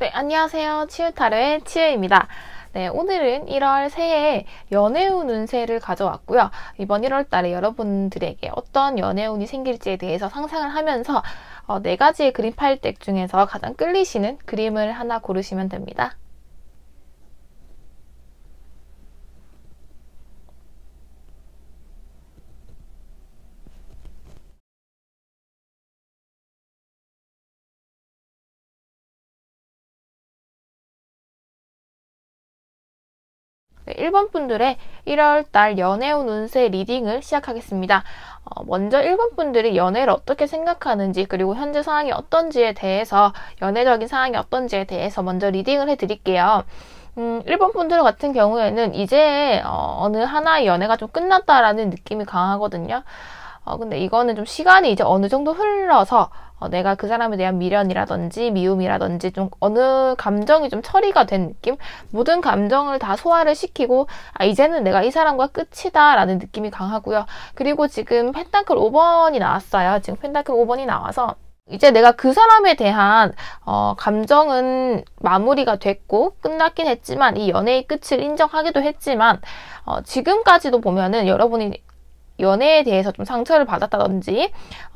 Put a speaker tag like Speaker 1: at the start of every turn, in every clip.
Speaker 1: 네, 안녕하세요. 치유타로의 치유입니다. 네, 오늘은 1월 새해 연애운 운세를 가져왔고요. 이번 1월 달에 여러분들에게 어떤 연애운이 생길지에 대해서 상상을 하면서 4가지의 그림 팔덱 중에서 가장 끌리시는 그림을 하나 고르시면 됩니다. 네, 1번 분들의 1월달 연애운 운세 리딩을 시작하겠습니다. 먼저 1번 분들이 연애를 어떻게 생각하는지 그리고 현재 상황이 어떤지에 대해서 연애적인 상황이 어떤지에 대해서 먼저 리딩을 해드릴게요. 1번 분들 같은 경우에는 이제 어느 하나의 연애가 좀 끝났다라는 느낌이 강하거든요. 근데 이거는 좀 시간이 이제 어느 정도 흘러서 내가 그 사람에 대한 미련이라든지 미움이라든지 좀 어느 감정이 좀 처리가 된 느낌? 모든 감정을 다 소화를 시키고 이제는 내가 이 사람과 끝이다 라는 느낌이 강하고요. 그리고 지금 펜타클 5번이 나왔어요. 지금 펜타클 5번이 나와서 이제 내가 그 사람에 대한 감정은 마무리가 됐고 끝났긴 했지만 이 연애의 끝을 인정하기도 했지만 지금까지도 보면은 여러분이 연애에 대해서 좀 상처를 받았다든지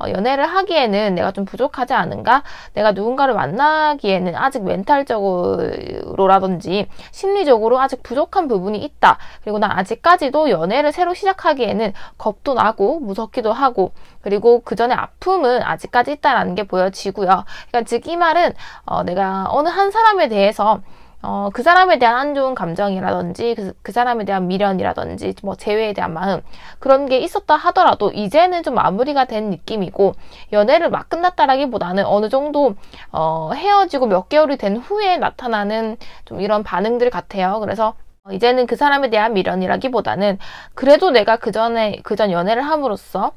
Speaker 1: 연애를 하기에는 내가 좀 부족하지 않은가? 내가 누군가를 만나기에는 아직 멘탈적으로라든지 심리적으로 아직 부족한 부분이 있다. 그리고 난 아직까지도 연애를 새로 시작하기에는 겁도 나고 무섭기도 하고 그리고 그 전에 아픔은 아직까지 있다라는 게 보여지고요. 그러니까 즉 이 말은 내가 어느 한 사람에 대해서 그 사람에 대한 안 좋은 감정이라든지 그 사람에 대한 미련이라든지 뭐 재회에 대한 마음 그런 게 있었다 하더라도 이제는 좀 마무리가 된 느낌이고 연애를 막 끝났다라기보다는 어느 정도 헤어지고 몇 개월이 된 후에 나타나는 좀 이런 반응들 같아요. 그래서 이제는 그 사람에 대한 미련이라기보다는 그래도 내가 그전 연애를 함으로써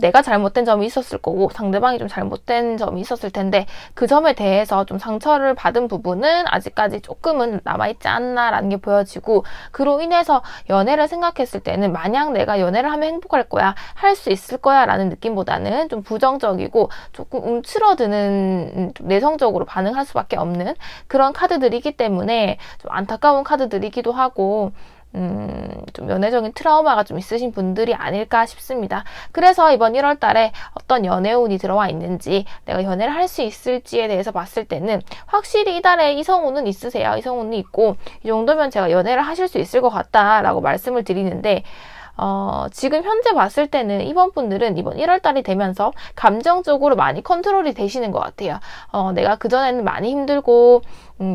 Speaker 1: 내가 잘못된 점이 있었을 거고 상대방이 좀 잘못된 점이 있었을 텐데 그 점에 대해서 좀 상처를 받은 부분은 아직까지 조금은 남아있지 않나라는 게 보여지고 그로 인해서 연애를 생각했을 때는 마냥 내가 연애를 하면 행복할 거야 할 수 있을 거야 라는 느낌보다는 좀 부정적이고 조금 움츠러드는 좀 내성적으로 반응할 수밖에 없는 그런 카드들이기 때문에 좀 안타까운 카드들이기도 하고 좀 연애적인 트라우마가 좀 있으신 분들이 아닐까 싶습니다. 그래서 이번 1월 달에 어떤 연애운이 들어와 있는지 내가 연애를 할 수 있을지에 대해서 봤을 때는 확실히 이달에 이성운은 있으세요. 이성운이 있고 이 정도면 제가 연애를 하실 수 있을 것 같다라고 말씀을 드리는데 지금 현재 봤을 때는 이번 분들은 이번 1월 달이 되면서 감정적으로 많이 컨트롤이 되시는 것 같아요. 내가 그전에는 많이 힘들고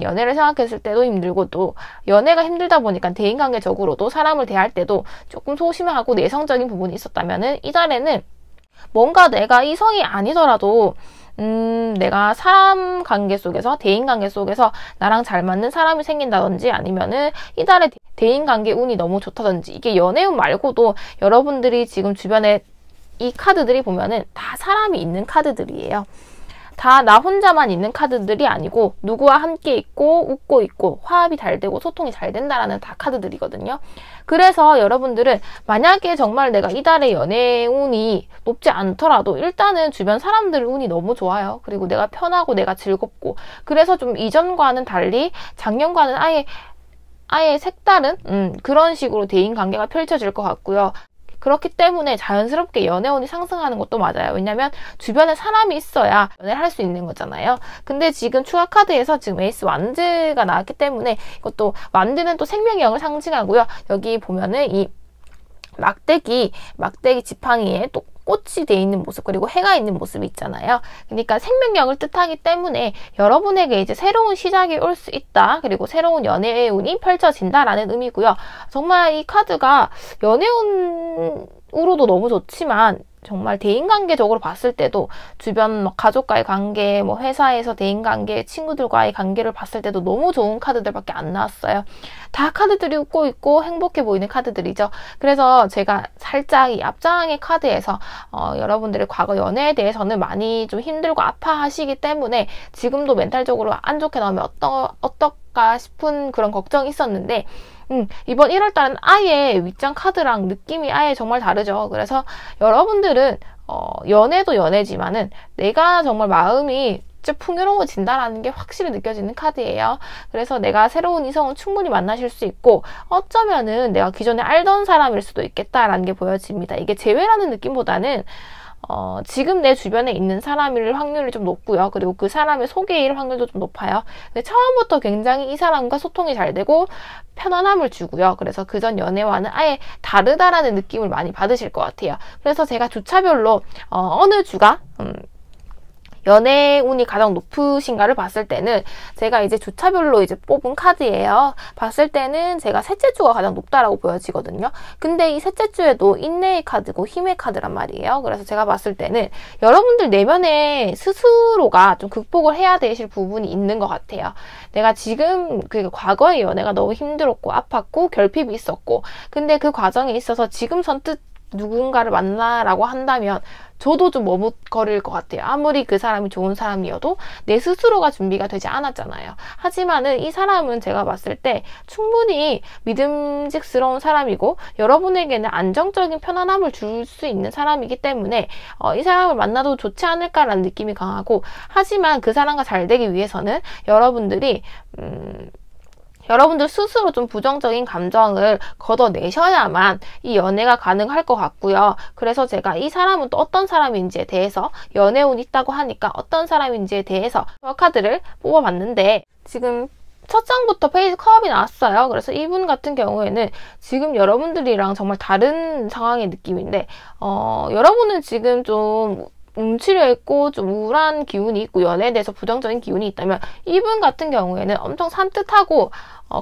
Speaker 1: 연애를 생각했을 때도 힘들고 또 연애가 힘들다 보니까 대인관계적으로도 사람을 대할 때도 조금 소심하고 내성적인 부분이 있었다면은 이달에는 뭔가 내가 이성이 아니더라도 내가 사람 관계 속에서 대인관계 속에서 나랑 잘 맞는 사람이 생긴다든지 아니면은 이달에 대인관계 운이 너무 좋다든지 이게 연애운 말고도 여러분들이 지금 주변에 이 카드들이 보면은 다 사람이 있는 카드들이에요. 다 나 혼자만 있는 카드들이 아니고 누구와 함께 있고 웃고 있고 화합이 잘 되고 소통이 잘 된다라는 다 카드들이거든요. 그래서 여러분들은 만약에 정말 내가 이달의 연애 운이 높지 않더라도 일단은 주변 사람들 운이 너무 좋아요. 그리고 내가 편하고 내가 즐겁고 그래서 좀 이전과는 달리 작년과는 아예 색다른 그런 식으로 대인관계가 펼쳐질 것 같고요. 그렇기 때문에 자연스럽게 연애운이 상승하는 것도 맞아요. 왜냐면 주변에 사람이 있어야 연애를 할 수 있는 거잖아요. 근데 지금 추가 카드에서 지금 에이스 완드가 나왔기 때문에 이것도 완드는 또 생명의 영을 상징하고요. 여기 보면은 이 막대기 지팡이에 또 꽃이 돼 있는 모습 그리고 해가 있는 모습이 있잖아요. 그러니까 생명력을 뜻하기 때문에 여러분에게 이제 새로운 시작이 올 수 있다. 그리고 새로운 연애의 운이 펼쳐진다라는 의미고요. 정말 이 카드가 연애운으로도 너무 좋지만 정말 대인관계적으로 봤을 때도 주변 가족과의 관계, 회사에서 대인관계, 친구들과의 관계를 봤을 때도 너무 좋은 카드들밖에 안 나왔어요. 다 카드들이 웃고 있고 행복해 보이는 카드들이죠. 그래서 제가 살짝 이 앞장의 카드에서 여러분들의 과거 연애에 대해서는 많이 좀 힘들고 아파하시기 때문에 지금도 멘탈적으로 안 좋게 나오면 어떨까 싶은 그런 걱정이 있었는데 이번 1월달은 아예 윗장 카드랑 느낌이 아예 정말 다르죠. 그래서 여러분들은 연애도 연애지만은 내가 정말 마음이 진짜 풍요로워진다라는 게 확실히 느껴지는 카드예요. 그래서 내가 새로운 이성은 충분히 만나실 수 있고 어쩌면은 내가 기존에 알던 사람일 수도 있겠다라는 게 보여집니다. 이게 재회라는 느낌보다는 지금 내 주변에 있는 사람일 확률이 좀 높고요. 그리고 그 사람의 소개일 확률도 좀 높아요. 근데 처음부터 굉장히 이 사람과 소통이 잘 되고 편안함을 주고요. 그래서 그전 연애와는 아예 다르다라는 느낌을 많이 받으실 것 같아요. 그래서 제가 주차별로 어느 주가 연애 운이 가장 높으신가를 봤을 때는 제가 이제 주차별로 이제 뽑은 카드예요. 봤을 때는 제가 셋째 주가 가장 높다라고 보여지거든요. 근데 이 셋째 주에도 인내의 카드고 힘의 카드란 말이에요. 그래서 제가 봤을 때는 여러분들 내면에 스스로가 좀 극복을 해야 되실 부분이 있는 것 같아요. 내가 지금 그 과거의 연애가 너무 힘들었고 아팠고 결핍이 있었고 근데 그 과정에 있어서 지금 선뜻 누군가를 만나라고 한다면 저도 좀 머뭇거릴 것 같아요. 아무리 그 사람이 좋은 사람이어도 내 스스로가 준비가 되지 않았잖아요. 하지만은 이 사람은 제가 봤을 때 충분히 믿음직스러운 사람이고 여러분에게는 안정적인 편안함을 줄 수 있는 사람이기 때문에 이 사람을 만나도 좋지 않을까라는 느낌이 강하고 하지만 그 사람과 잘 되기 위해서는 여러분들 스스로 좀 부정적인 감정을 걷어내셔야만 이 연애가 가능할 것 같고요. 그래서 제가 이 사람은 또 어떤 사람인지에 대해서 연애운이 있다고 하니까 어떤 사람인지에 대해서 카드를 뽑아봤는데 지금 첫 장부터 페이지 컵이 나왔어요. 그래서 이분 같은 경우에는 지금 여러분들이랑 정말 다른 상황의 느낌인데 여러분은 지금 좀 움츠려 있고 좀 우울한 기운이 있고 연애에 대해서 부정적인 기운이 있다면 이분 같은 경우에는 엄청 산뜻하고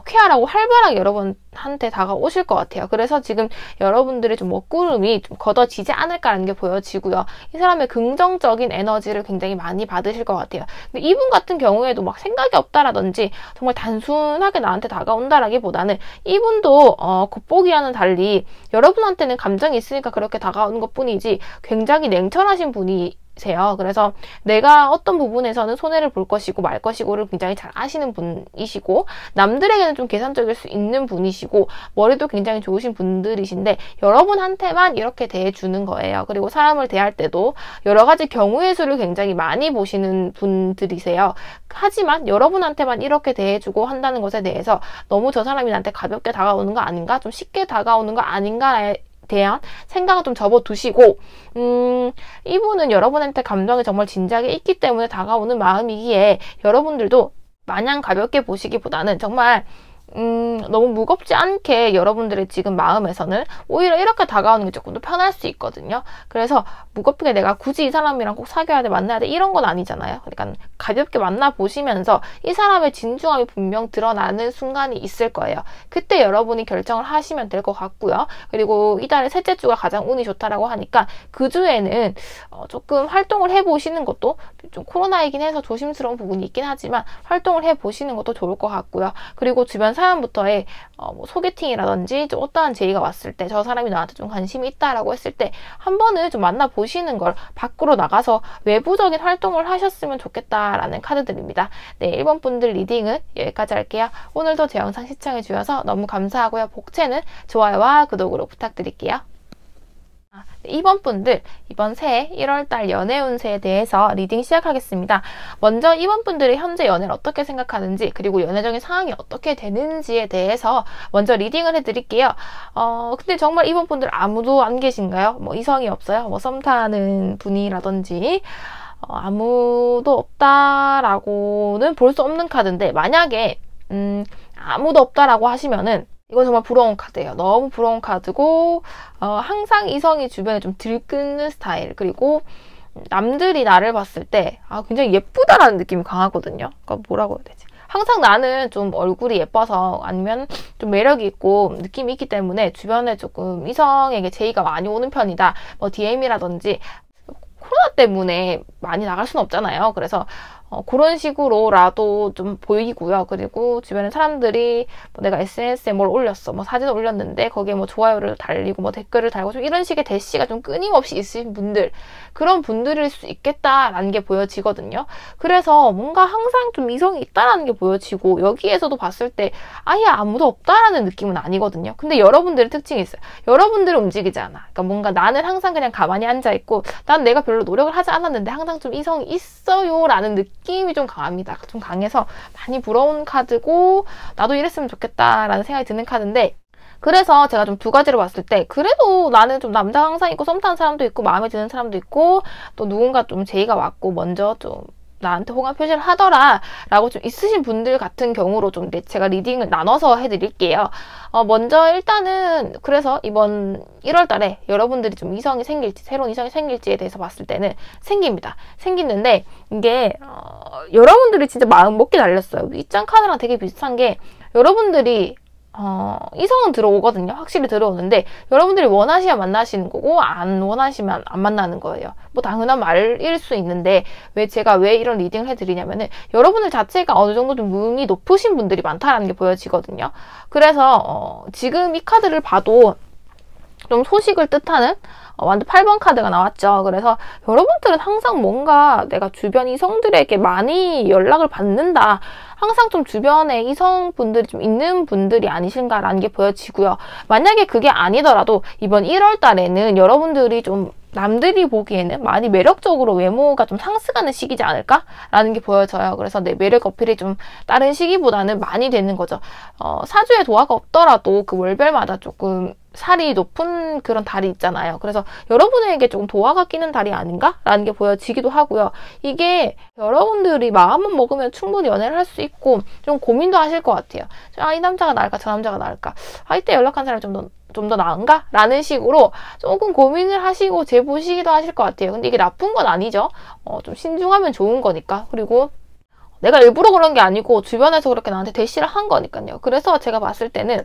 Speaker 1: 쾌활하고 활발하게 여러분한테 다가오실 것 같아요. 그래서 지금 여러분들의 좀 먹구름이 좀 걷어지지 않을까라는 게 보여지고요. 이 사람의 긍정적인 에너지를 굉장히 많이 받으실 것 같아요. 근데 이분 같은 경우에도 막 생각이 없다라든지 정말 단순하게 나한테 다가온다라기보다는 이분도 겉보기와는 달리 여러분한테는 감정이 있으니까 그렇게 다가오는 것뿐이지 굉장히 냉철하신 분이 세요. 그래서 내가 어떤 부분에서는 손해를 볼 것이고 말 것이고를 굉장히 잘 아시는 분이시고 남들에게는 좀 계산적일 수 있는 분이시고 머리도 굉장히 좋으신 분들이신데 여러분한테만 이렇게 대해주는 거예요. 그리고 사람을 대할 때도 여러 가지 경우의 수를 굉장히 많이 보시는 분들이세요. 하지만 여러분한테만 이렇게 대해주고 한다는 것에 대해서 너무 저 사람이 나한테 가볍게 다가오는 거 아닌가? 좀 쉽게 다가오는 거 아닌가에 대한 생각을 좀 접어두시고 이분은 여러분한테 감정이 정말 진지하게 있기 때문에 다가오는 마음이기에 여러분들도 마냥 가볍게 보시기보다는 정말 너무 무겁지 않게 여러분들의 지금 마음에서는 오히려 이렇게 다가오는 게 조금 더 편할 수 있거든요. 그래서 무겁게 내가 굳이 이 사람이랑 꼭 사귀어야 돼, 만나야 돼 이런 건 아니잖아요. 그러니까 가볍게 만나보시면서 이 사람의 진중함이 분명 드러나는 순간이 있을 거예요. 그때 여러분이 결정을 하시면 될 것 같고요. 그리고 이달의 셋째 주가 가장 운이 좋다라고 하니까 그 주에는 조금 활동을 해보시는 것도 좀 코로나이긴 해서 조심스러운 부분이 있긴 하지만 활동을 해보시는 것도 좋을 것 같고요. 그리고 주변 사람부터의 뭐 소개팅이라든지 좀 어떠한 제의가 왔을 때 저 사람이 나한테 좀 관심이 있다라고 했을 때 한 번은 좀 만나보시는 걸 밖으로 나가서 외부적인 활동을 하셨으면 좋겠다라는 카드들입니다. 네, 1번 분들 리딩은 여기까지 할게요. 오늘도 제 영상 시청해 주셔서 너무 감사하고요. 복채는 좋아요와 구독으로 부탁드릴게요. 2번 분들 이번 새해 1월달 연애 운세에 대해서 리딩 시작하겠습니다. 먼저 2번 분들이 현재 연애를 어떻게 생각하는지 그리고 연애적인 상황이 어떻게 되는지에 대해서 먼저 리딩을 해드릴게요. 근데 정말 2번 분들 아무도 안 계신가요? 뭐 이성이 없어요? 뭐 썸 타는 분이라든지 아무도 없다라고는 볼 수 없는 카드인데 만약에 아무도 없다라고 하시면은 이건 정말 부러운 카드예요. 너무 부러운 카드고 항상 이성이 주변에 좀 들끓는 스타일 그리고 남들이 나를 봤을 때 굉장히 예쁘다라는 느낌이 강하거든요. 그러니까 뭐라고 해야 되지? 항상 나는 좀 얼굴이 예뻐서 아니면 좀 매력이 있고 느낌이 있기 때문에 주변에 조금 이성에게 제의가 많이 오는 편이다. 뭐 DM이라든지 코로나 때문에 많이 나갈 수는 없잖아요. 그래서 그런 식으로라도 좀 보이고요. 그리고 주변에 사람들이 뭐 내가 SNS에 뭘 올렸어, 뭐 사진을 올렸는데 거기에 뭐 좋아요를 달리고 뭐 댓글을 달고 좀 이런 식의 대시가 좀 끊임없이 있으신 분들, 그런 분들일 수 있겠다라는 게 보여지거든요. 그래서 뭔가 항상 좀 이성이 있다라는 게 보여지고 여기에서도 봤을 때 아예 아무도 없다라는 느낌은 아니거든요. 근데 여러분들의 특징이 있어요. 여러분들은 움직이지 않아. 그러니까 뭔가 나는 항상 그냥 가만히 앉아있고 난 내가 별로 노력을 하지 않았는데 항상 좀 이성이 있어요라는 느낌 느낌이 좀 강합니다. 좀 강해서 많이 부러운 카드고 나도 이랬으면 좋겠다라는 생각이 드는 카드인데, 그래서 제가 좀 두 가지로 봤을 때 그래도 나는 좀 남자가 항상 있고 썸 타는 사람도 있고 마음에 드는 사람도 있고 또 누군가 좀 제의가 왔고 먼저 좀 나한테 호감 표시를 하더라 라고 좀 있으신 분들 같은 경우로 좀 제가 리딩을 나눠서 해드릴게요. 먼저 일단은 그래서 이번 1월 달에 여러분들이 좀 이성이 생길지, 새로운 이성이 생길지에 대해서 봤을 때는 생깁니다. 생기는데 이게 여러분들이 진짜 마음 먹기 달렸어요. 윗장 카드랑 되게 비슷한 게 여러분들이 이성은 들어오거든요. 확실히 들어오는데 여러분들이 원하시면 만나시는 거고 안 원하시면 안 만나는 거예요. 뭐 당연한 말일 수 있는데 제가 왜 이런 리딩을 해드리냐면은 여러분들 자체가 어느 정도 좀 운이 높으신 분들이 많다라는 게 보여지거든요. 그래서 지금 이 카드를 봐도 좀 소식을 뜻하는 완전 8번 카드가 나왔죠. 그래서 여러분들은 항상 뭔가 내가 주변 이성들에게 많이 연락을 받는다. 항상 좀 주변에 이성분들이 좀 있는 분들이 아니신가라는 게 보여지고요. 만약에 그게 아니더라도 이번 1월 달에는 여러분들이 좀 남들이 보기에는 많이 매력적으로 외모가 좀 상승하는 시기지 않을까라는 게 보여져요. 그래서 내 매력 어필이 좀 다른 시기보다는 많이 되는 거죠. 사주에 도화가 없더라도 그 월별마다 조금 살이 높은 그런 달이 있잖아요. 그래서 여러분에게 조금 도화가 끼는 달이 아닌가라는 게 보여지기도 하고요. 이게 여러분들이 마음만 먹으면 충분히 연애를 할 수 있고 좀 고민도 하실 것 같아요. 이 남자가 나을까 저 남자가 나을까, 이때 연락한 사람이 좀 더 나은가? 라는 식으로 조금 고민을 하시고 재보시기도 하실 것 같아요. 근데 이게 나쁜 건 아니죠. 좀 신중하면 좋은 거니까. 그리고 내가 일부러 그런 게 아니고 주변에서 그렇게 나한테 대시를 한 거니까요. 그래서 제가 봤을 때는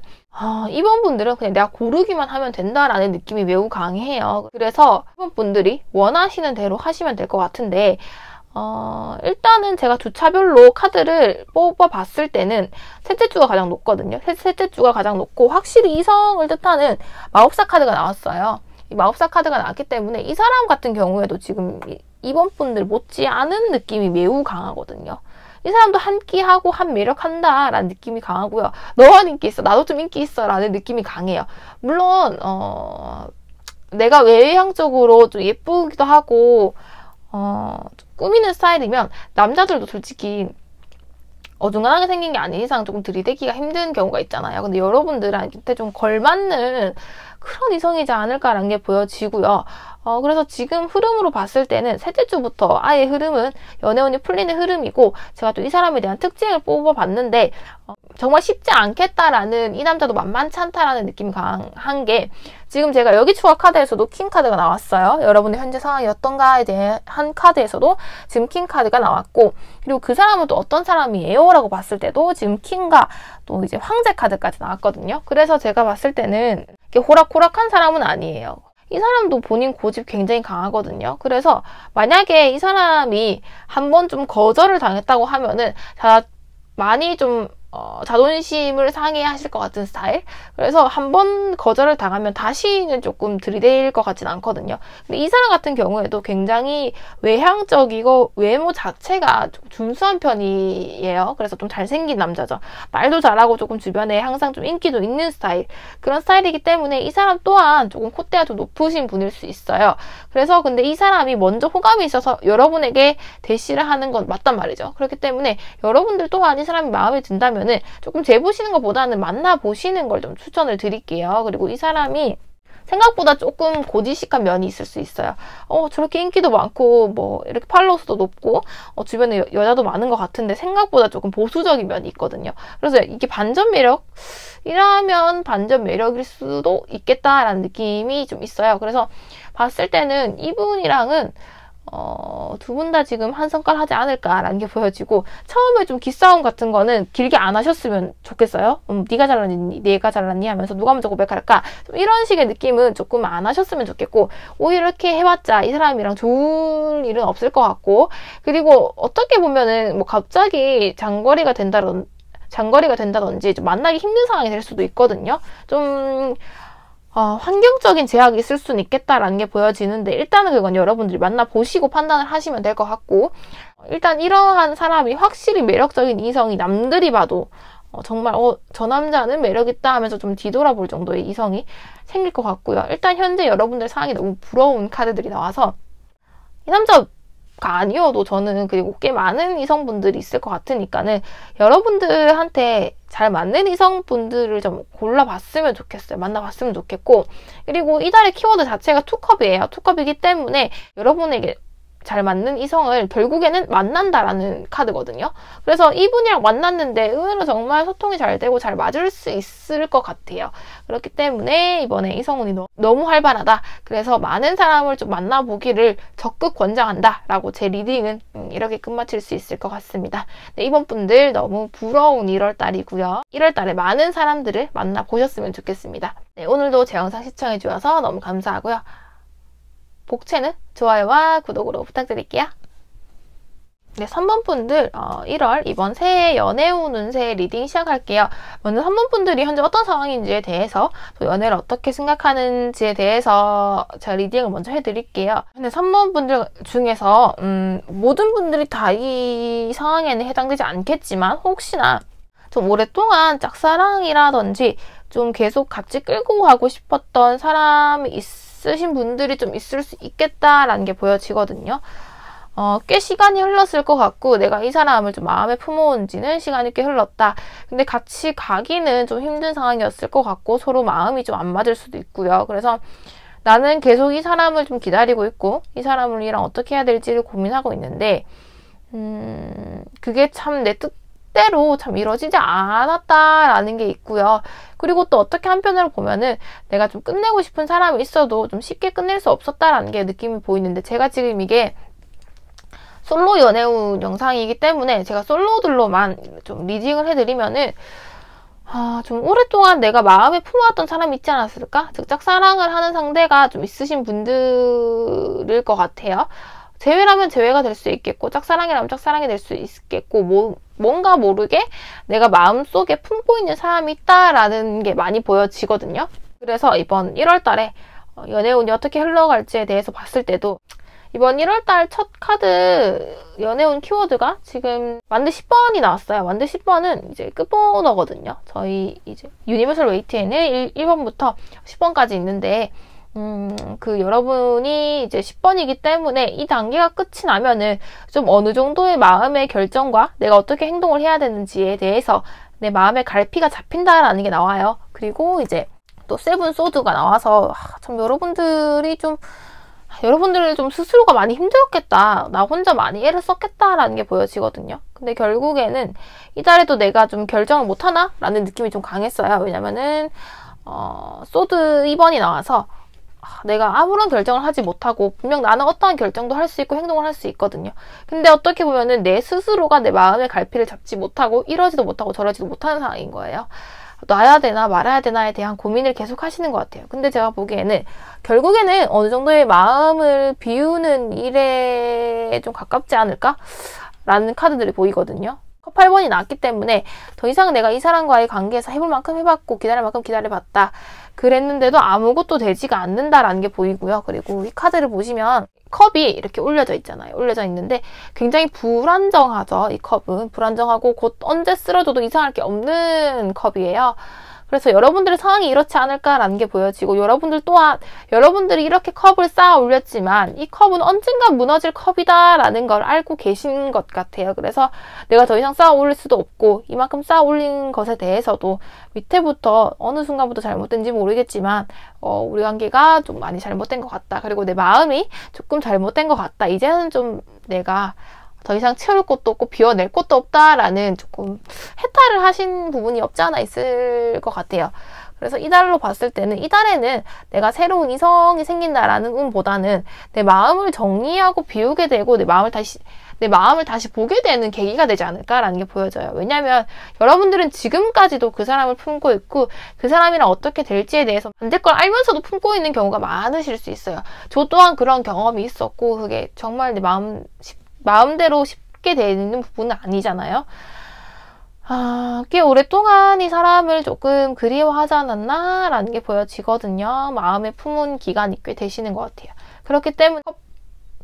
Speaker 1: 이번 분들은 그냥 내가 고르기만 하면 된다라는 느낌이 매우 강해요. 그래서 이번 분들이 원하시는 대로 하시면 될 것 같은데 일단은 제가 주차별로 카드를 뽑아봤을 때는 셋째 주가 가장 높거든요. 셋째 주가 가장 높고 확실히 이성을 뜻하는 마법사 카드가 나왔어요. 이 마법사 카드가 나왔기 때문에 이 사람 같은 경우에도 지금 이번 분들 못지 않은 느낌이 매우 강하거든요. 이 사람도 한 끼 하고 한 매력한다 라는 느낌이 강하고요. 너만 인기 있어, 나도 좀 인기 있어 라는 느낌이 강해요. 물론 내가 외향적으로 좀 예쁘기도 하고 꾸미는 스타일이면 남자들도 솔직히 어중간하게 생긴 게 아닌 이상 조금 들이대기가 힘든 경우가 있잖아요. 근데 여러분들한테 좀 걸맞는 그런 이성이지 않을까라는 게 보여지고요. 그래서 지금 흐름으로 봤을 때는 셋째 주부터 아예 흐름은 연애운이 풀리는 흐름이고, 제가 또 이 사람에 대한 특징을 뽑아봤는데 정말 쉽지 않겠다라는, 이 남자도 만만치 않다라는 느낌이 강한 게, 지금 제가 여기 추가 카드에서도 킹 카드가 나왔어요. 여러분의 현재 상황이 어떤가에 대한 카드에서도 지금 킹 카드가 나왔고, 그리고 그 사람은 또 어떤 사람이에요? 라고 봤을 때도 지금 킹과 또 이제 황제 카드까지 나왔거든요. 그래서 제가 봤을 때는 이렇게 호락호락한 사람은 아니에요. 이 사람도 본인 고집 굉장히 강하거든요. 그래서 만약에 이 사람이 한번 좀 거절을 당했다고 하면은 많이 좀 자존심을 상해하실 것 같은 스타일. 그래서 한번 거절을 당하면 다시는 조금 들이댈 것 같진 않거든요. 근데 이 사람 같은 경우에도 굉장히 외향적이고 외모 자체가 좀 준수한 편이에요. 그래서 좀 잘생긴 남자죠. 말도 잘하고 조금 주변에 항상 좀 인기도 있는 스타일, 그런 스타일이기 때문에 이 사람 또한 조금 콧대가 좀 높으신 분일 수 있어요. 그래서 근데 이 사람이 먼저 호감이 있어서 여러분에게 대시를 하는 건 맞단 말이죠. 그렇기 때문에 여러분들 또한 이 사람이 마음에 든다면 조금 재보시는 것보다는 만나보시는 걸 좀 추천을 드릴게요. 그리고 이 사람이 생각보다 조금 고지식한 면이 있을 수 있어요. 저렇게 인기도 많고 뭐 이렇게 팔로워 수도 높고 주변에 여자도 많은 것 같은데 생각보다 조금 보수적인 면이 있거든요. 그래서 이게 반전 매력이라면 반전 매력일 수도 있겠다라는 느낌이 좀 있어요. 그래서 봤을 때는 이분이랑은 두 분 다 지금 한 성깔 하지 않을까라는 게 보여지고, 처음에 좀 기싸움 같은 거는 길게 안 하셨으면 좋겠어요. 네가 잘났니? 내가 잘났니? 하면서 누가 먼저 고백할까? 좀 이런 식의 느낌은 조금 안 하셨으면 좋겠고, 오히려 이렇게 해봤자 이 사람이랑 좋은 일은 없을 것 같고, 그리고 어떻게 보면은 뭐 갑자기 장거리가 된다든지 좀 만나기 힘든 상황이 될 수도 있거든요. 좀 환경적인 제약이 있을 수는 있겠다라는 게 보여지는데, 일단은 그건 여러분들이 만나보시고 판단을 하시면 될 것 같고, 일단 이러한 사람이 확실히 매력적인 이성이 남들이 봐도 정말 저 남자는 매력있다 하면서 좀 뒤돌아볼 정도의 이성이 생길 것 같고요. 일단 현재 여러분들 상황이 너무 부러운 카드들이 나와서 이 남자 아니어도 저는 그리고 꽤 많은 이성분들이 있을 것 같으니까는 여러분들한테 잘 맞는 이성분들을 좀 골라봤으면 좋겠어요. 만나봤으면 좋겠고, 그리고 이 달의 키워드 자체가 투컵이에요. 투컵이기 때문에 여러분에게 잘 맞는 이성을 결국에는 만난다라는 카드거든요. 그래서 이분이랑 만났는데 의외로 정말 소통이 잘 되고 잘 맞을 수 있을 것 같아요. 그렇기 때문에 이번에 이성운이 너무 활발하다. 그래서 많은 사람을 좀 만나보기를 적극 권장한다 라고 제 리딩은 이렇게 끝마칠 수 있을 것 같습니다. 네, 이번 분들 너무 부러운 1월달이고요. 1월달에 많은 사람들을 만나보셨으면 좋겠습니다. 네, 오늘도 제 영상 시청해주셔서 너무 감사하고요. 복채는 좋아요와 구독으로 부탁드릴게요. 네, 3번 분들 1월 이번 새해 연애운 운세 리딩 시작할게요. 먼저 3번 분들이 현재 어떤 상황인지에 대해서, 또 연애를 어떻게 생각하는지에 대해서 제가 리딩을 먼저 해드릴게요. 근데 3번 분들 중에서 모든 분들이 다 이 상황에는 해당되지 않겠지만 혹시나 좀 오랫동안 짝사랑이라든지 좀 계속 같이 끌고 가고 싶었던 사람이 있으신 분들이 좀 있을 수 있겠다라는 게 보여지거든요. 꽤 시간이 흘렀을 것 같고 내가 이 사람을 좀 마음에 품어온 지는 시간이 꽤 흘렀다. 근데 같이 가기는 좀 힘든 상황이었을 것 같고 서로 마음이 좀 안 맞을 수도 있고요. 그래서 나는 계속 이 사람을 좀 기다리고 있고 이 사람이랑 어떻게 해야 될지를 고민하고 있는데 그게 참 내 뜻대로 참 이루어지지 않았다라는 게 있고요. 그리고 또 어떻게 한편으로 보면은 내가 좀 끝내고 싶은 사람이 있어도 좀 쉽게 끝낼 수 없었다라는 게 느낌이 보이는데, 제가 지금 이게 솔로 연애운 영상이기 때문에 제가 솔로들로만 좀 리딩을 해드리면은 좀 오랫동안 내가 마음에 품어왔던 사람이 있지 않았을까? 즉 짝사랑을 하는 상대가 좀 있으신 분들일 것 같아요. 재회라면 재회가 될 수 있겠고 짝사랑이라면 짝사랑이 될 수 있겠고 뭔가 모르게 내가 마음속에 품고 있는 사람이 있다라는 게 많이 보여지거든요. 그래서 이번 1월달에 연애운이 어떻게 흘러갈지에 대해서 봤을 때도 이번 1월달 첫 카드 연애운 키워드가 지금 만드 10번이 나왔어요. 만드 10번은 이제 끝번호거든요. 저희 이제 유니버설 웨이트에는 1번부터 10번까지 있는데 그 여러분이 이제 10번이기 때문에 이 단계가 끝이 나면은 좀 어느 정도의 마음의 결정과 내가 어떻게 행동을 해야 되는지에 대해서 내 마음의 갈피가 잡힌다라는 게 나와요. 그리고 이제 또 세븐 소드가 나와서 참 여러분들을 좀 스스로가 많이 힘들었겠다. 나 혼자 많이 애를 썼겠다라는 게 보여지거든요. 근데 결국에는 이 달에도 내가 좀 결정을 못하나? 라는 느낌이 좀 강했어요. 왜냐면은 소드 2번이 나와서 내가 아무런 결정을 하지 못하고 분명 나는 어떠한 결정도 할 수 있고 행동을 할 수 있거든요. 근데 어떻게 보면은 내 스스로가 내 마음의 갈피를 잡지 못하고 이러지도 못하고 저러지도 못하는 상황인 거예요. 놔야 되나 말아야 되나에 대한 고민을 계속 하시는 것 같아요. 근데 제가 보기에는 결국에는 어느 정도의 마음을 비우는 일에 좀 가깝지 않을까? 라는 카드들이 보이거든요. 8번이 나왔기 때문에 더 이상 내가 이 사람과의 관계에서 해볼 만큼 해봤고 기다릴 만큼 기다려봤다. 그랬는데도 아무것도 되지가 않는다라는 게 보이고요. 그리고 이 카드를 보시면 컵이 이렇게 올려져 있잖아요. 올려져 있는데 굉장히 불안정하죠. 이 컵은 불안정하고 곧 언제 쓰러져도 이상할 게 없는 컵이에요. 그래서 여러분들의 상황이 이렇지 않을까라는 게 보여지고, 여러분들 또한 여러분들이 이렇게 컵을 쌓아 올렸지만 이 컵은 언젠가 무너질 컵이다라는 걸 알고 계신 것 같아요. 그래서 내가 더 이상 쌓아 올릴 수도 없고 이만큼 쌓아 올린 것에 대해서도 밑에부터 어느 순간부터 잘못된지 모르겠지만 우리 관계가 좀 많이 잘못된 것 같다. 그리고 내 마음이 조금 잘못된 것 같다. 이제는 좀 내가 더 이상 채울 곳도 없고 비워낼 곳도 없다라는 조금 해탈을 하신 부분이 없지 않아 있을 것 같아요. 그래서 이 달로 봤을 때는 이 달에는 내가 새로운 이성이 생긴다라는 운보다는 내 마음을 정리하고 비우게 되고 내 마음을 다시 보게 되는 계기가 되지 않을까라는 게 보여져요. 왜냐하면 여러분들은 지금까지도 그 사람을 품고 있고 그 사람이랑 어떻게 될지에 대해서 안 될 걸 알면서도 품고 있는 경우가 많으실 수 있어요. 저 또한 그런 경험이 있었고 그게 정말 내 마음대로 쉽게 되는 부분은 아니잖아요. 꽤 오랫동안 이 사람을 조금 그리워하지 않았나? 라는 게 보여지거든요. 마음에 품은 기간이 꽤 되시는 것 같아요. 그렇기 때문에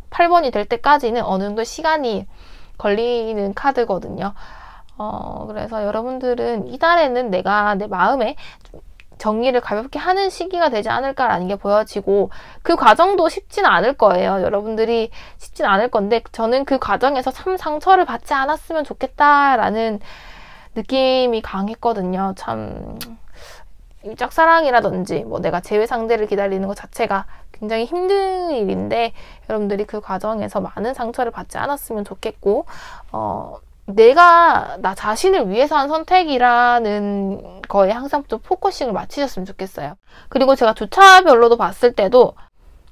Speaker 1: 8번이 될 때까지는 어느 정도 시간이 걸리는 카드거든요. 그래서 여러분들은 이 달에는 내가 내 마음에 좀 정리를 가볍게 하는 시기가 되지 않을까라는 게 보여지고, 그 과정도 쉽지는 않을 거예요. 여러분들이 쉽지는 않을 건데, 저는 그 과정에서 참 상처를 받지 않았으면 좋겠다라는 느낌이 강했거든요. 참 짝사랑이라든지 뭐 내가 제외 상대를 기다리는 것 자체가 굉장히 힘든 일인데, 여러분들이 그 과정에서 많은 상처를 받지 않았으면 좋겠고, 내가 나 자신을 위해서 한 선택이라는 거에 항상 좀 포커싱을 맞추셨으면 좋겠어요. 그리고 제가 주차별로도 봤을 때도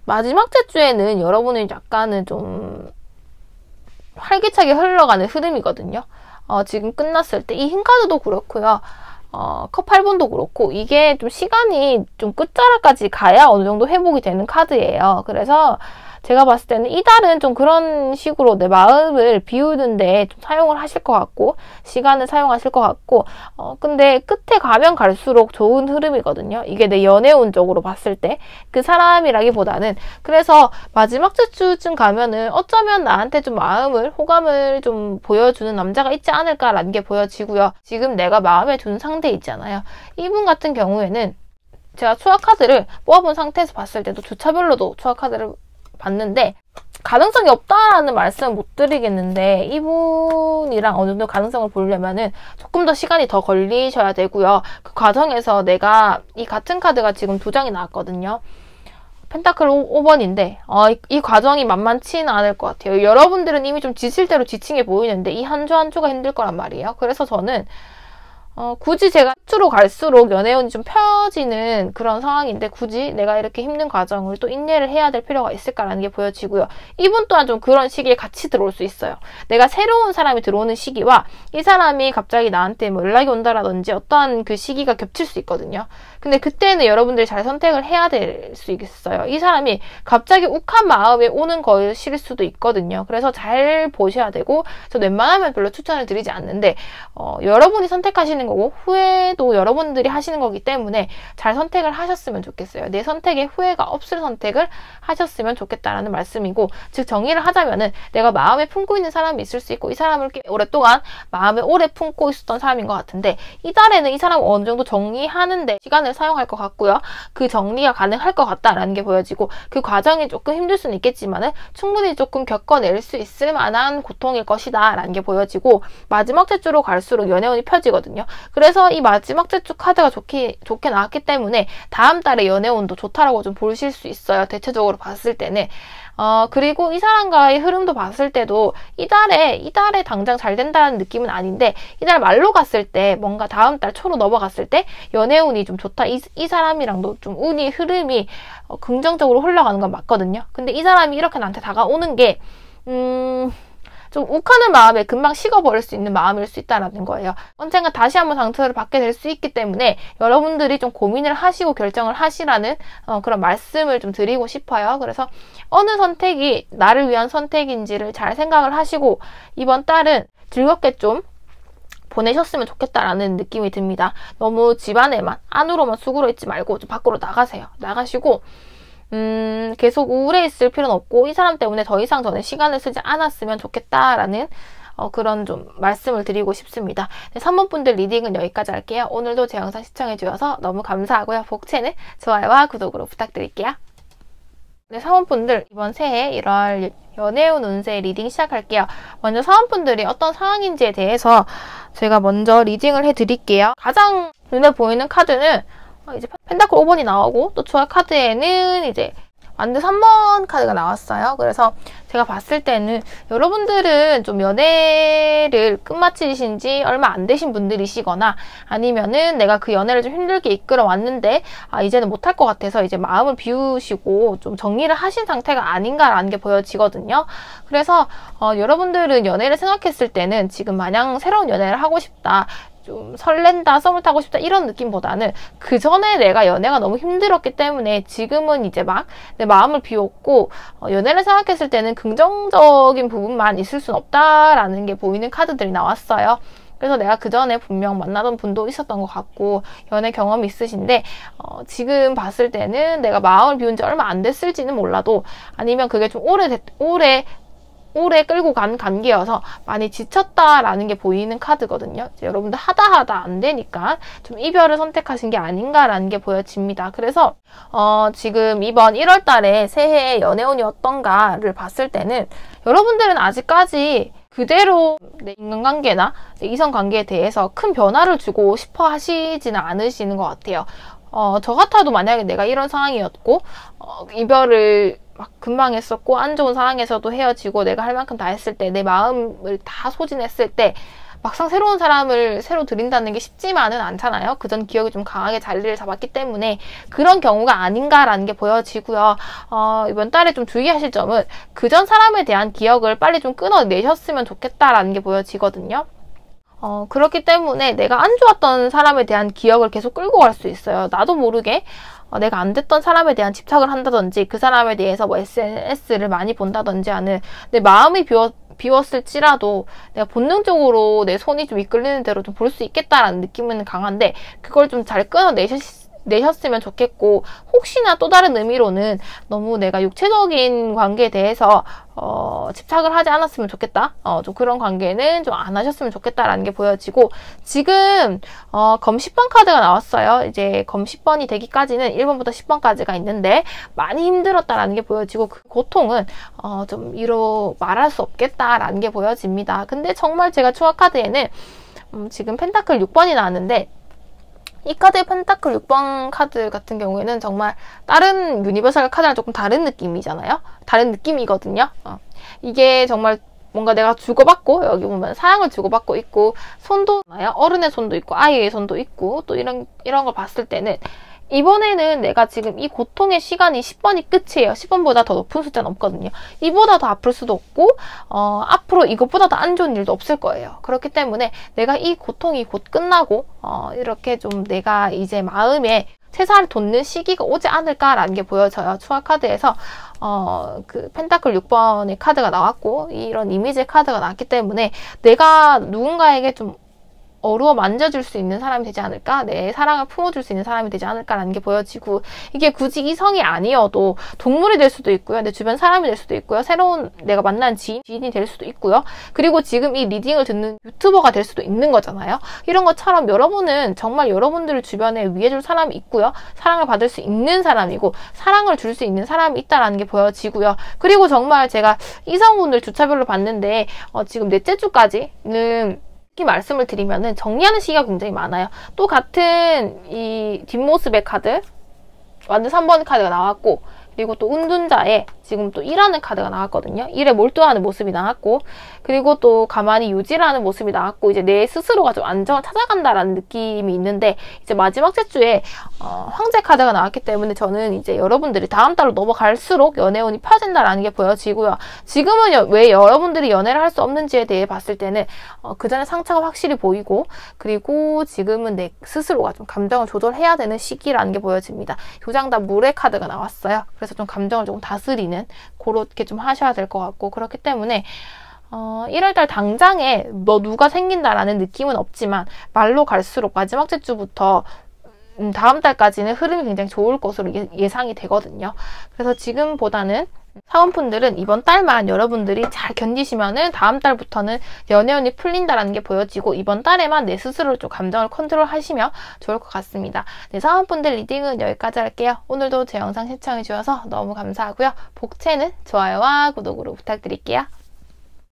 Speaker 1: 마지막 주에는 여러분은 약간은 좀 활기차게 흘러가는 흐름이거든요. 지금 끝났을 때 이 흰 카드도 그렇고요. 컵 8번도 그렇고, 이게 좀 시간이 좀 끝자락까지 가야 어느 정도 회복이 되는 카드예요. 그래서 제가 봤을 때는 이달은 좀 그런 식으로 내 마음을 비우는데 좀 사용을 하실 것 같고, 시간을 사용하실 것 같고, 근데 끝에 가면 갈수록 좋은 흐름이거든요. 이게 내 연애운적으로 봤을 때 그 사람이라기보다는. 그래서 마지막 주쯤 가면은 어쩌면 나한테 좀 마음을, 호감을 좀 보여주는 남자가 있지 않을까라는 게 보여지고요. 지금 내가 마음에 두는 상대 있잖아요. 이분 같은 경우에는 제가 추억 카드를 뽑아본 상태에서 봤을 때도 주차별로도 추억 카드를 봤는데 가능성이 없다라는 말씀은 못 드리겠는데, 이분이랑 어느 정도 가능성을 보려면은 조금 더 시간이 더 걸리셔야 되고요. 그 과정에서 내가 이 같은 카드가 지금 2장이 나왔거든요. 펜타클 5번인데 이 과정이 만만치는 않을 것 같아요. 여러분들은 이미 좀 지칠 대로 지친 게 보이는데 이 한 주 한 주가 힘들 거란 말이에요. 그래서 저는 굳이 제가 끝으로 갈수록 연애운이 좀 펴지는 그런 상황인데, 굳이 내가 이렇게 힘든 과정을 또 인내를 해야 될 필요가 있을까라는 게 보여지고요. 이분 또한 좀 그런 시기에 같이 들어올 수 있어요. 내가 새로운 사람이 들어오는 시기와 이 사람이 갑자기 나한테 뭐 연락이 온다라든지 어떠한 그 시기가 겹칠 수 있거든요. 근데 그때는 여러분들이 잘 선택을 해야 될 수 있어요. 이 사람이 갑자기 욱한 마음에 오는 것일 수도 있거든요. 그래서 잘 보셔야 되고, 저 웬만하면 별로 추천을 드리지 않는데, 여러분이 선택하시는 거고 후회도 여러분들이 하시는 거기 때문에 잘 선택을 하셨으면 좋겠어요. 내 선택에 후회가 없을 선택을 하셨으면 좋겠다라는 말씀이고, 즉 정리를 하자면은 내가 마음에 품고 있는 사람이 있을 수 있고, 이 사람을 꽤 오랫동안 마음에 오래 품고 있었던 사람인 것 같은데, 이달에는 이 사람을 어느 정도 정리하는데 시간을 사용할 것 같고요. 그 정리가 가능할 것 같다라는 게 보여지고, 그 과정이 조금 힘들 수는 있겠지만은 충분히 조금 겪어낼 수 있을 만한 고통일 것이다 라는 게 보여지고, 마지막 주로 갈수록 연애운이 펴지거든요. 그래서 이 마지막 주 카드가 좋게 나왔기 때문에 다음 달에 연애운도 좋다라고 좀 보실 수 있어요. 대체적으로 봤을 때는. 그리고 이 사람과의 흐름도 봤을 때도 이달에 당장 잘 된다는 느낌은 아닌데, 이달 말로 갔을 때 뭔가 다음 달 초로 넘어갔을 때 연애운이 좀 좋다. 이 사람이랑도 좀 운이 흐름이 긍정적으로 흘러가는 건 맞거든요. 근데 이 사람이 이렇게 나한테 다가오는 게 좀 욱하는 마음에 금방 식어버릴 수 있는 마음일 수 있다는 거예요. 언젠가 다시 한번 상처를 받게 될 수 있기 때문에 여러분들이 좀 고민을 하시고 결정을 하시라는 그런 말씀을 좀 드리고 싶어요. 그래서 어느 선택이 나를 위한 선택인지를 잘 생각을 하시고 이번 달은 즐겁게 좀 보내셨으면 좋겠다라는 느낌이 듭니다. 너무 집안에만, 안으로만 수그러 있지 말고 좀 밖으로 나가세요. 나가시고 계속 우울해 있을 필요는 없고, 이 사람 때문에 더 이상 저는 시간을 쓰지 않았으면 좋겠다라는 그런 좀 말씀을 드리고 싶습니다. 네, 3번 분들 리딩은 여기까지 할게요. 오늘도 제 영상 시청해주셔서 너무 감사하고요. 복채는 좋아요와 구독으로 부탁드릴게요. 네, 3번 분들 이번 새해 1월 연애운 운세 리딩 시작할게요. 먼저 4번 분들이 어떤 상황인지에 대해서 제가 먼저 리딩을 해드릴게요. 가장 눈에 보이는 카드는 이제 펜타클 5번이 나오고, 또 추월 카드에는 이제 완드 3번 카드가 나왔어요. 그래서 제가 봤을 때는 여러분들은 좀 연애를 끝마치신 지 얼마 안 되신 분들이시거나, 아니면은 내가 그 연애를 좀 힘들게 이끌어 왔는데 이제는 못할 것 같아서 이제 마음을 비우시고 좀 정리를 하신 상태가 아닌가라는 게 보여지거든요. 그래서 여러분들은 연애를 생각했을 때는 지금 마냥 새로운 연애를 하고 싶다, 좀 설렌다, 썸을 타고 싶다 이런 느낌보다는 그 전에 내가 연애가 너무 힘들었기 때문에 지금은 이제 막 내 마음을 비웠고, 연애를 생각했을 때는 긍정적인 부분만 있을 순 없다라는 게 보이는 카드들이 나왔어요. 그래서 내가 그 전에 분명 만나던 분도 있었던 것 같고 연애 경험이 있으신데, 지금 봤을 때는 내가 마음을 비운 지 얼마 안 됐을지는 몰라도, 아니면 그게 좀 오래 오래 끌고 간 관계여서 많이 지쳤다라는 게 보이는 카드거든요. 여러분들 하다 안 되니까 좀 이별을 선택하신 게 아닌가라는 게 보여집니다. 그래서 지금 이번 1월 달에 새해의 연애운이 어떤가를 봤을 때는 여러분들은 아직까지 그대로 내 인간관계나 내 이성관계에 대해서 큰 변화를 주고 싶어 하시지는 않으시는 것 같아요. 저 같아도 만약에 내가 이런 상황이었고 이별을 막 금방 했었고 안 좋은 상황에서도 헤어지고 내가 할 만큼 다 했을 때 내 마음을 다 소진했을 때 막상 새로운 사람을 새로 들인다는 게 쉽지만은 않잖아요. 그전 기억이 좀 강하게 자리를 잡았기 때문에 그런 경우가 아닌가라는 게 보여지고요. 이번 달에 좀 주의하실 점은 그전 사람에 대한 기억을 빨리 좀 끊어내셨으면 좋겠다라는 게 보여지거든요. 그렇기 때문에 내가 안 좋았던 사람에 대한 기억을 계속 끌고 갈 수 있어요. 나도 모르게 내가 안 됐던 사람에 대한 집착을 한다든지 그 사람에 대해서 뭐 SNS를 많이 본다든지 하는 내 마음이 비웠을지라도 내가 본능적으로 내 손이 좀 이끌리는 대로 좀 볼 수 있겠다라는 느낌은 강한데 그걸 좀 잘 끊어내셨으면 좋겠고 혹시나 또 다른 의미로는 너무 내가 육체적인 관계에 대해서 집착을 하지 않았으면 좋겠다. 좀 그런 관계는 좀 안 하셨으면 좋겠다라는 게 보여지고 지금 검 10번 카드가 나왔어요. 이제 검 10번이 되기까지는 1번부터 10번까지가 있는데 많이 힘들었다라는 게 보여지고 그 고통은 좀 이루 말할 수 없겠다라는 게 보여집니다. 근데 정말 제가 추가 카드에는 지금 펜타클 6번이 나왔는데 이 카드의 펜타클 6번 카드 같은 경우에는 정말 다른 유니버설 카드랑 조금 다른 느낌이잖아요. 다른 느낌이거든요. 이게 정말 뭔가 내가 주고받고 여기 보면 사랑을 주고받고 있고 손도 나요. 어른의 손도 있고 아이의 손도 있고 또 이런 걸 봤을 때는 이번에는 내가 지금 이 고통의 시간이 10번이 끝이에요. 10번보다 더 높은 숫자는 없거든요. 이보다 더 아플 수도 없고 앞으로 이것보다 더 안 좋은 일도 없을 거예요. 그렇기 때문에 내가 이 고통이 곧 끝나고 이렇게 좀 내가 이제 마음에 새살을 돋는 시기가 오지 않을까라는 게 보여져요. 추가 카드에서 그 펜타클 6번의 카드가 나왔고 이런 이미지의 카드가 나왔기 때문에 내가 누군가에게 좀 어루어 만져줄 수 있는 사람이 되지 않을까? 내 사랑을 품어줄 수 있는 사람이 되지 않을까라는 게 보여지고 이게 굳이 이성이 아니어도 동물이 될 수도 있고요. 내 주변 사람이 될 수도 있고요. 새로운 내가 만난 지인이 될 수도 있고요. 그리고 지금 이 리딩을 듣는 유튜버가 될 수도 있는 거잖아요. 이런 것처럼 여러분은 정말 여러분들 주변에 위해줄 사람이 있고요. 사랑을 받을 수 있는 사람이고 사랑을 줄 수 있는 사람이 있다라는 게 보여지고요. 그리고 정말 제가 이성운을 주차별로 봤는데 지금 넷째 주까지는 말씀을 드리면은 정리하는 시기가 굉장히 많아요. 또 같은 이 뒷모습의 카드 완전 3번 카드가 나왔고 그리고 또 은둔자에 지금 또 일하는 카드가 나왔거든요. 일에 몰두하는 모습이 나왔고 그리고 또 가만히 유지하는 모습이 나왔고 이제 내 스스로가 좀 안정을 찾아간다라는 느낌이 있는데 이제 마지막 주에 황제 카드가 나왔기 때문에 저는 이제 여러분들이 다음 달로 넘어갈수록 연애운이 펴진다라는 게 보여지고요. 지금은 왜 여러분들이 연애를 할 수 없는지에 대해 봤을 때는 그전에 상처가 확실히 보이고 그리고 지금은 내 스스로가 좀 감정을 조절해야 되는 시기라는 게 보여집니다. 교장단 물의 카드가 나왔어요. 그래서 좀 감정을 조금 다스리는 그렇게 좀 하셔야 될 것 같고 그렇기 때문에 1월달 당장에 너 누가 생긴다라는 느낌은 없지만 말로 갈수록 마지막 주부터 다음 달까지는 흐름이 굉장히 좋을 것으로 예상이 되거든요. 그래서 지금보다는 사원분들은 이번 달만 여러분들이 잘 견디시면은 다음 달부터는 연애운이 풀린다라는 게 보여지고 이번 달에만 내 스스로 좀 감정을 컨트롤 하시면 좋을 것 같습니다. 네, 사원분들 리딩은 여기까지 할게요. 오늘도 제 영상 시청해 주셔서 너무 감사하고요. 복채는 좋아요와 구독으로 부탁드릴게요.